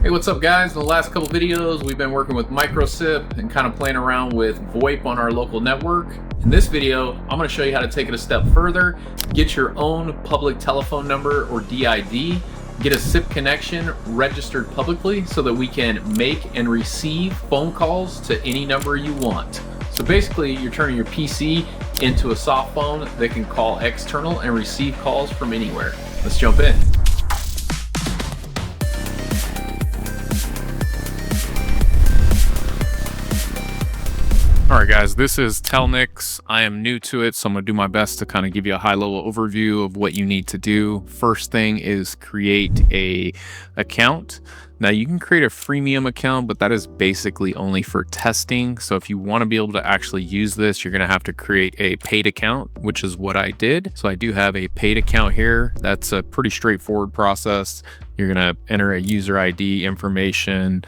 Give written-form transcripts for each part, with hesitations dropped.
Hey, what's up guys? In the last couple videos, we've been working with microSIP and kind of playing around with VoIP on our local network. In this video, I'm going to show you how to take it a step further, get your own public telephone number or DID, get a SIP connection registered publicly so that we can make and receive phone calls to any number you want. So basically, you're turning your PC into a soft phone that can call external and receive calls from anywhere. Let's jump in. All right guys, this is Telnyx. I am new to it, so I'm gonna do my best to kind of give you a high level overview of what you need to do. First thing is create a account. Now you can create a freemium account, but that is basically only for testing. So if you want to be able to actually use this, you're gonna have to create a paid account, which is what I did. So I do have a paid account here. That's a pretty straightforward process. You're gonna enter a user ID information,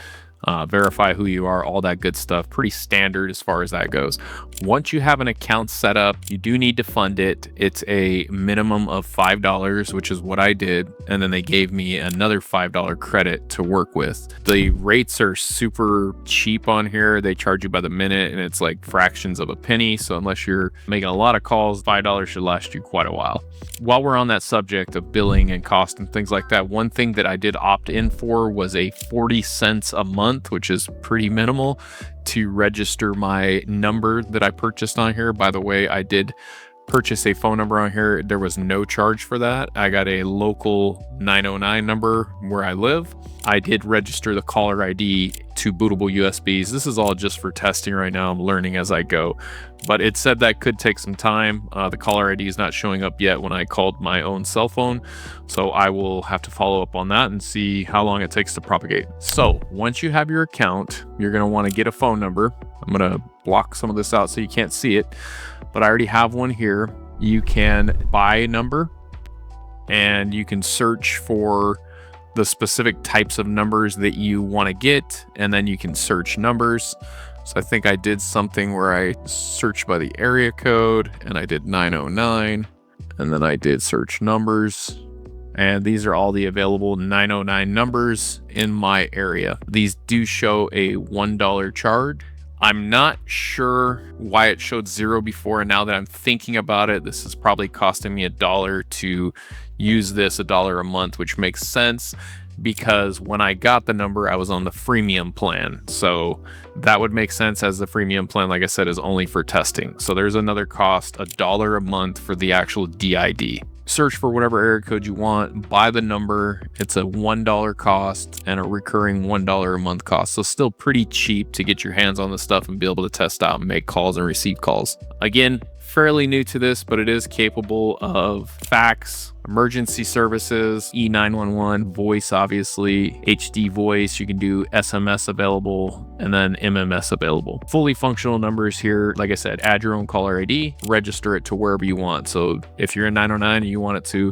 verify who you are, all that good stuff. Pretty standard as far as that goes. Once you have an account set up, you do need to fund it. It's a minimum of $5, which is what I did. And then they gave me another $5 credit to work with. The rates are super cheap on here. They charge you by the minute and it's like fractions of a penny. So unless you're making a lot of calls, $5 should last you quite a while. While we're on that subject of billing and cost and things like that, one thing that I did opt in for was a 40 cents a month, which is pretty minimal, to register my number that I purchased on here. By the way, I did purchase a phone number on here. There was no charge for that. I got a local 909 number where I live. I did register the caller ID to bootable USBs. This is all just for testing right now. I'm learning as I go, but it said that could take some time. The caller ID is not showing up yet when I called my own cell phone. So I will have to follow up on that and see how long it takes to propagate. So once you have your account, you're going to want to get a phone number. I'm going to block some of this out so you can't see it, but I already have one here. You can buy a number and you can search for the specific types of numbers that you want to get, and then you can search numbers. So I think I did something where I searched by the area code and I did 909, and then I did search numbers. And these are all the available 909 numbers in my area. These do show a $1 charge. I'm not sure why it showed 0 before, and now that I'm thinking about it, this is probably costing me $1 to use this, $1 a month, which makes sense because when I got the number, I was on the freemium plan. So that would make sense, as the freemium plan, like I said, is only for testing. So there's another cost, $1 a month for the actual DID. Search for whatever area code you want, buy the number. It's a $1 cost and a recurring $1 a month cost. So still pretty cheap to get your hands on the stuff and be able to test out and make calls and receive calls. Again, fairly new to this, but it is capable of fax, emergency services, E911, voice, obviously, HD voice. You can do SMS available and then MMS available. Fully functional numbers here. Like I said, add your own caller ID, register it to wherever you want. So if you're in 909 and you want it to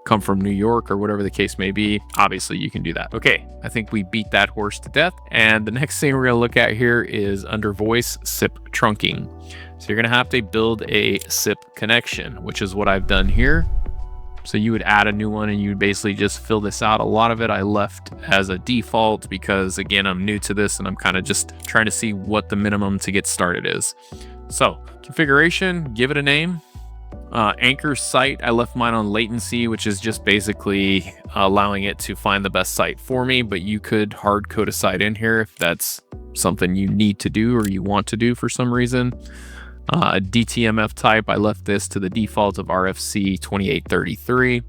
come from New York or whatever the case may be, obviously you can do that. Okay, I think we beat that horse to death. And the next thing we're gonna look at here is under voice, SIP trunking. So you're gonna have to build a SIP connection, which is what I've done here. So you would add a new one and you would basically just fill this out. A lot of it I left as a default because, again, I'm new to this and I'm kind of just trying to see what the minimum to get started is. So configuration, give it a name. Anchor site, I left mine on latency, which is just basically allowing it to find the best site for me, but you could hard code a site in here if that's something you need to do or you want to do for some reason. DTMF type, I left this to the default of RFC 2833.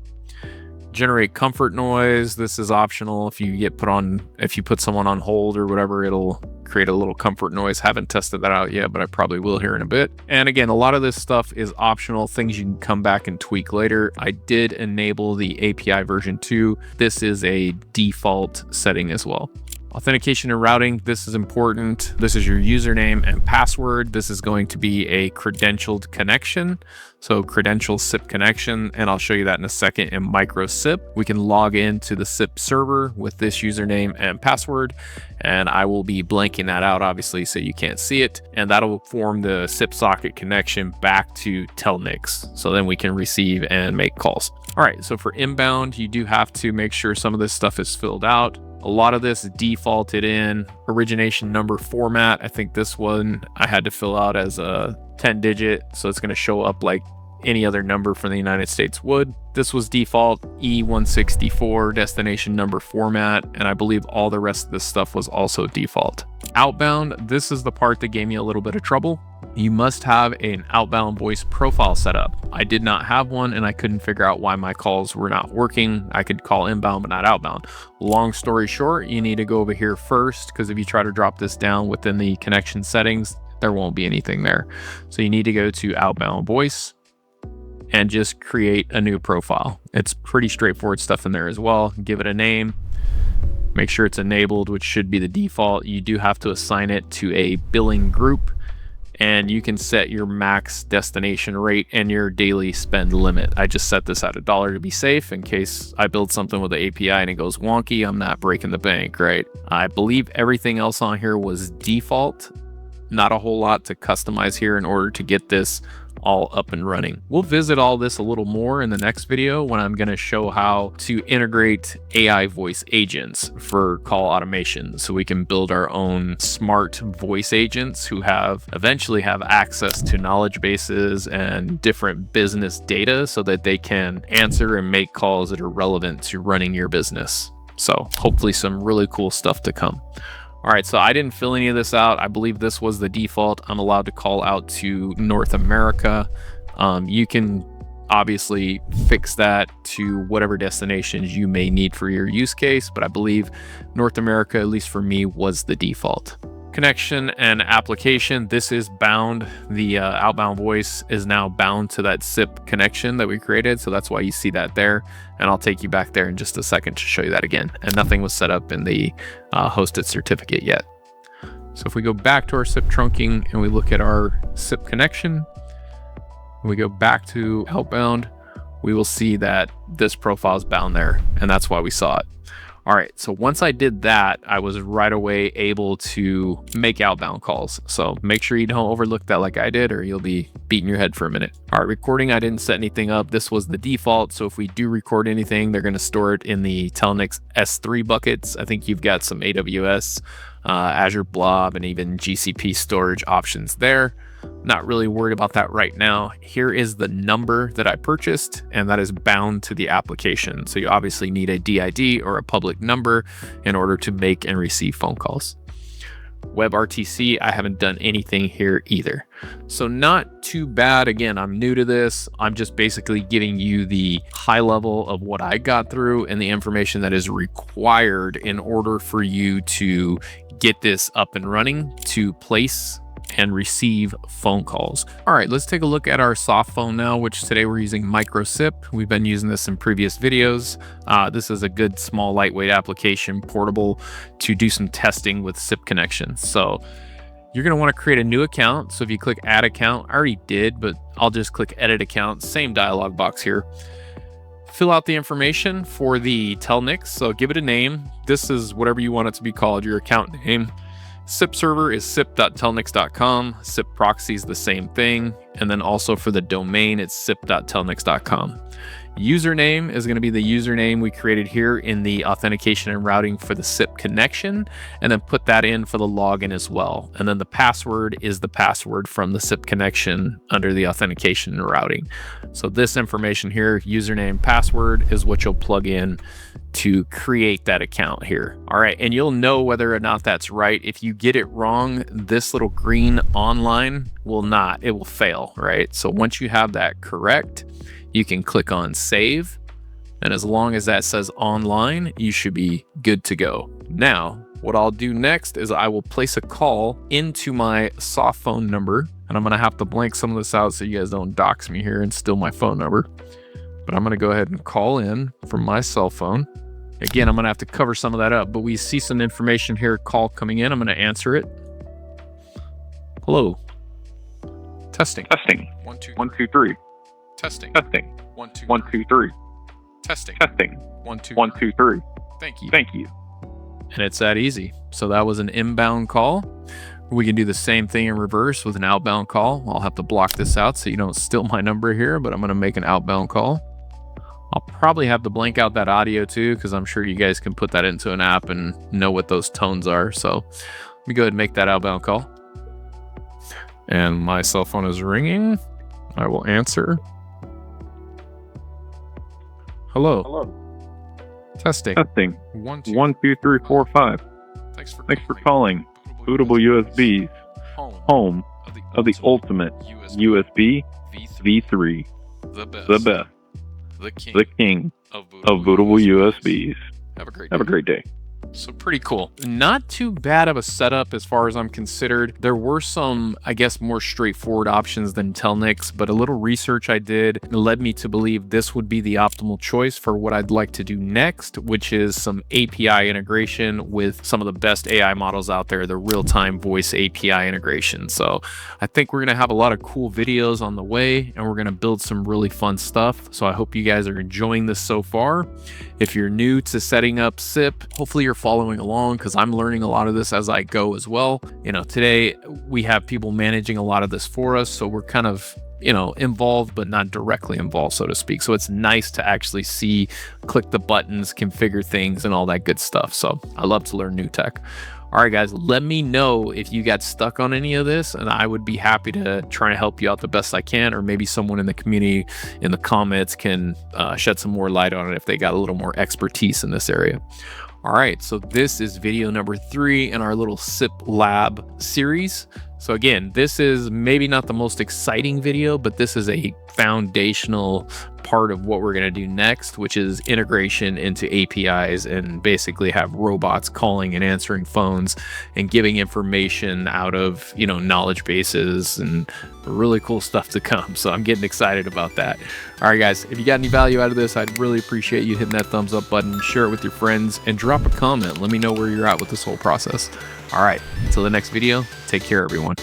Generate comfort noise, this is optional. If you put someone on hold or whatever, it'll create a little comfort noise. Haven't tested that out yet, but I probably will here in a bit. And again, a lot of this stuff is optional, things you can come back and tweak later. I did enable the API version 2. This is a default setting as well. Authentication and routing, this is important. This is your username and password. This is going to be a credentialed connection. So credential SIP connection, and I'll show you that in a second in microSIP. We can log into the SIP server with this username and password, and I will be blanking that out obviously so you can't see it, and that'll form the SIP socket connection back to Telnyx. So then we can receive and make calls. All right, so for inbound, you do have to make sure some of this stuff is filled out. A lot of this defaulted in origination number format. I think this one I had to fill out as a 10-digit, so it's going to show up like any other number from the United States would. This was default E164 destination number format, and I believe all the rest of this stuff was also default. Outbound, this is the part that gave me a little bit of trouble. You must have an outbound voice profile set up. I did not have one, and I couldn't figure out why my calls were not working. I could call inbound but not outbound. Long story short, you need to go over here first, because if you try to drop this down within the connection settings, there won't be anything there. So you need to go to outbound voice and just create a new profile. It's pretty straightforward stuff in there as well. Give it a name, make sure it's enabled, which should be the default. You do have to assign it to a billing group, and you can set your max destination rate and your daily spend limit. I just set this at $1 to be safe in case I build something with the API and it goes wonky. I'm not breaking the bank, right? I believe everything else on here was default. Not a whole lot to customize here in order to get this all up and running. We'll visit all this a little more in the next video when I'm going to show how to integrate AI voice agents for call automation, so we can build our own smart voice agents who eventually have access to knowledge bases and different business data so that they can answer and make calls that are relevant to running your business. So hopefully some really cool stuff to come. All right, so I didn't fill any of this out. I believe this was the default. I'm allowed to call out to North America. You can obviously fix that to whatever destinations you may need for your use case, but I believe North America, at least for me, was the default. Connection and application, this is bound. The outbound voice is now bound to that SIP connection that we created, so that's why you see that there, and I'll take you back there in just a second to show you that again. And nothing was set up in the hosted certificate yet. So if we go back to our SIP trunking and we look at our SIP connection, and we go back to outbound, we will see that this profile is bound there, and that's why we saw it. All right, so once I did that, I was right away able to make outbound calls. So make sure you don't overlook that like I did, or you'll be beating your head for a minute. All right, recording, I didn't set anything up. This was the default. So if we do record anything, they're gonna store it in the Telnyx S3 buckets. I think you've got some AWS, Azure Blob, and even GCP storage options there. Not really worried about that right now. Here is the number that I purchased, and that is bound to the application. So you obviously need a DID or a public number in order to make and receive phone calls. WebRTC, I haven't done anything here either. So not too bad. Again, I'm new to this. I'm just basically giving you the high level of what I got through and the information that is required in order for you to get this up and running to place and receive phone calls. All right, let's take a look at our soft phone now, which today we're using micro SIP. We've been using this in previous videos. This is a good small lightweight application, portable, to do some testing with SIP connections. So you're gonna wanna create a new account. So if you click add account, I already did, but I'll just click edit account, same dialog box here. Fill out the information for the Telnyx. So give it a name. This is whatever you want it to be called, your account name. SIP server is sip.telnyx.com. SIP proxy is the same thing. And then also for the domain, it's sip.telnyx.com. Username is going to be the username we created here in the authentication and routing for the SIP connection, and then put that in for the login as well. And then the password is the password from the SIP connection under the authentication and routing. So this information here, username, password, is what you'll plug in to create that account here. All right, and you'll know whether or not that's right. If you get it wrong, this little green online will not, it will fail, right? So once you have that correct, you can click on save. And as long as that says online, you should be good to go. Now, what I'll do next is I will place a call into my soft phone number, and I'm gonna have to blank some of this out so you guys don't dox me here and steal my phone number. But I'm gonna go ahead and call in from my cell phone. Again, I'm gonna have to cover some of that up, but we see some information here, call coming in. I'm gonna answer it. Hello. Testing. Testing. 1 2 1 2 3. Testing. Testing. 1 2 1 2 3. Testing. Testing. 1 2 1 2 3. Thank you. Thank you. And it's that easy. So that was an inbound call. We can do the same thing in reverse with an outbound call. I'll have to block this out so you don't steal my number here, but I'm going to make an outbound call. I'll probably have to blank out that audio too, because I'm sure you guys can put that into an app and know what those tones are. So let me go ahead and make that outbound call. And my cell phone is ringing. I will answer. Hello. Hello. Testing. Testing. 1, 2, 1, 2, 3, 4, 5. Thanks for calling. Bootable USBs. Home of the ultimate USB V3. The best. The king of bootable USBs. Have a great day. So pretty cool. Not too bad of a setup as far as I'm considered. There were some, I guess, more straightforward options than Telnyx, but a little research I did led me to believe this would be the optimal choice for what I'd like to do next, which is some API integration with some of the best AI models out there, the real-time voice API integration. So I think we're going to have a lot of cool videos on the way, and we're going to build some really fun stuff. So I hope you guys are enjoying this so far. If you're new to setting up SIP, hopefully you're following along, because I'm learning a lot of this as I go as well. You know, today we have people managing a lot of this for us, so we're kind of, you know, involved but not directly involved, so to speak. So it's nice to actually see, click the buttons, configure things, and all that good stuff. So I love to learn new tech. All right, guys, let me know if you got stuck on any of this, and I would be happy to try to help you out the best I can, or maybe someone in the community in the comments can shed some more light on it if they got a little more expertise in this area. All right, so this is video number 3 in our little SIP lab series. So again, this is maybe not the most exciting video, but this is a foundational part of what we're going to do next, which is integration into APIs and basically have robots calling and answering phones and giving information out of, you know, knowledge bases, and really cool stuff to come. So I'm getting excited about that. All right, guys, if you got any value out of this, I'd really appreciate you hitting that thumbs up button, share it with your friends, and drop a comment. Let me know where you're at with this whole process. All right, until the next video, take care, everyone.